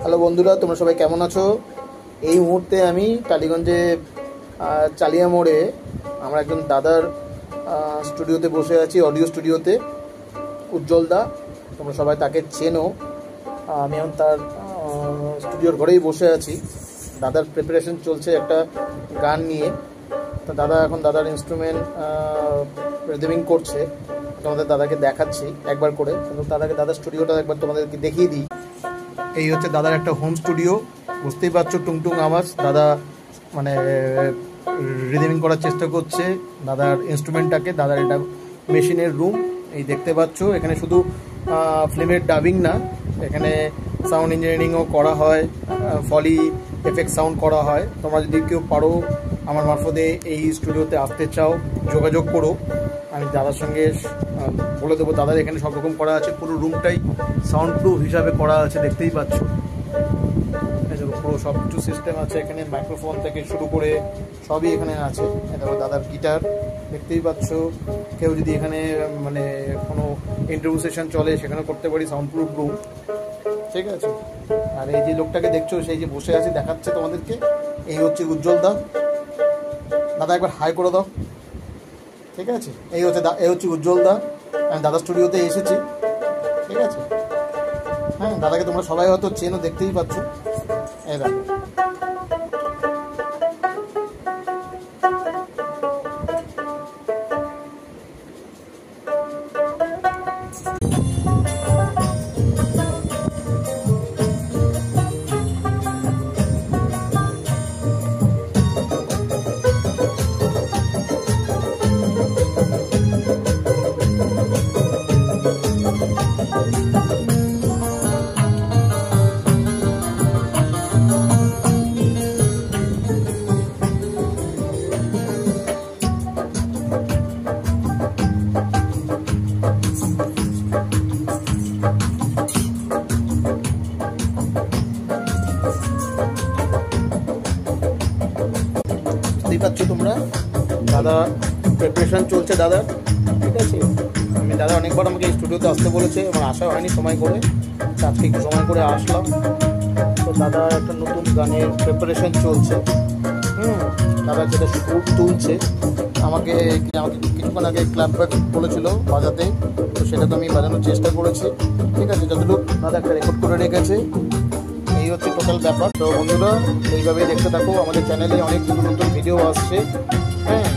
Hello বন্ধুরা, তোমরা সবাই কেমন আছো? এই মুহূর্তে আমি টালিগঞ্জে চালিয়া মোড়ে আমরা একজন দাদার স্টুডিওতে বসে আছি, অডিও স্টুডিওতে। উজ্জ্বল দা, তোমরা সবাই তাকে চেনো। আমি এখন তার স্টুডিওর ঘরেই বসে আছি। দাদার প্রিপারেশন চলছে একটা গান নিয়ে। তো দাদা এখন দাদার ইনস্ট্রুমেন্ট রিদিমিং করছে। তোমাদের দাদাকে দেখাচ্ছি একবার করে, কিন্তু তার আগে দাদার স্টুডিওটা একবার তোমাদেরকে দেখিয়ে দিই। এই হচ্ছে দাদার একটা হোম স্টুডিও, বুঝতেই পারছো, টুংটুং আওয়াজ। দাদা মানে রিদিমিং করার চেষ্টা করছে দাদার ইনস্ট্রুমেন্টটাকে। দাদার এটা মেশিনের রুম, এই দেখতে পাচ্ছ। এখানে শুধু ফিল্মের ডাবিং না, এখানে সাউন্ড ইঞ্জিনিয়ারিংও করা হয়, ফলি এফেক্ট সাউন্ড করা হয়। তোমরা যদি কেউ পারো আমার মারফতে এই স্টুডিওতে আসতে চাও, যোগাযোগ করো, আমি দাদার সঙ্গে বলে দেবো। দাদার এখানে সব রকম করা আছে, পুরো রুমটাই সাউন্ড প্রুফ হিসাবে করা আছে, দেখতেই পাচ্ছ। পুরো সব কিছু সিস্টেম আছে এখানে, মাইক্রোফোন থেকে শুরু করে সবই এখানে আছে। এটা দাদার গিটার দেখতেই পাচ্ছ। কেউ যদি এখানে মানে কোনো ইন্টারভিউ সেশন চলে সেখানে করতে পারি, সাউন্ড প্রুফ রুম, ঠিক আছে। আর এই যে লোকটাকে দেখছো, সেই যে বসে আছে, দেখাচ্ছে তোমাদেরকে, এই হচ্ছে উজ্জ্বল দা। দাদা একবার হাই করে দাও, ঠিক আছে। এই হচ্ছে উজ্জ্বল দা। আমি দাদা স্টুডিওতে এসেছি, ঠিক আছে। হ্যাঁ, দাদাকে তোমরা সবাই হয়তো চেনো, দেখতেই পাচ্ছ। এই দেখো, পাচ্ছ তোমরা। দাদা প্রিপারেশন চলছে দাদা, ঠিক আছে। দাদা অনেকবার আমাকে এই স্টুডিওতে আসতে বলেছে, আমার আসা হয়নি সময় করে, আজকে একটু সময় করে আসলাম। তো দাদা একটা নতুন গানের প্রিপারেশন চলছে। দাদা যেটা সুর তুলছে, আমাকে কিছুক্ষণ আগে ক্লাব ব্যাক বলেছিল বাজাতে, তো সেটা তো আমি বাজানোর চেষ্টা করেছি, ঠিক আছে। যতটুকু দাদা একটা রেকর্ড করে রেখেছে, এই হচ্ছে টোটাল ব্যাপার। তো বন্ধুরা, এইভাবেই দেখতে থাকো। আমাদের চ্যানেলে অনেক নতুন ভিডিও আসছে, হ্যাঁ।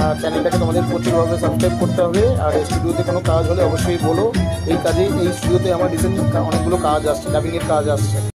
আর চ্যানেলটাকে তোমাদের প্রচুরভাবে সাবস্ক্রাইব করতে হবে। আর এই স্টুডিওতে কোনো কাজ হলে অবশ্যই বলো। এই স্টুডিওতে আমার রিসেন্ট অনেকগুলো কাজ আসছে, ডাবিংয়ের কাজ আসছে।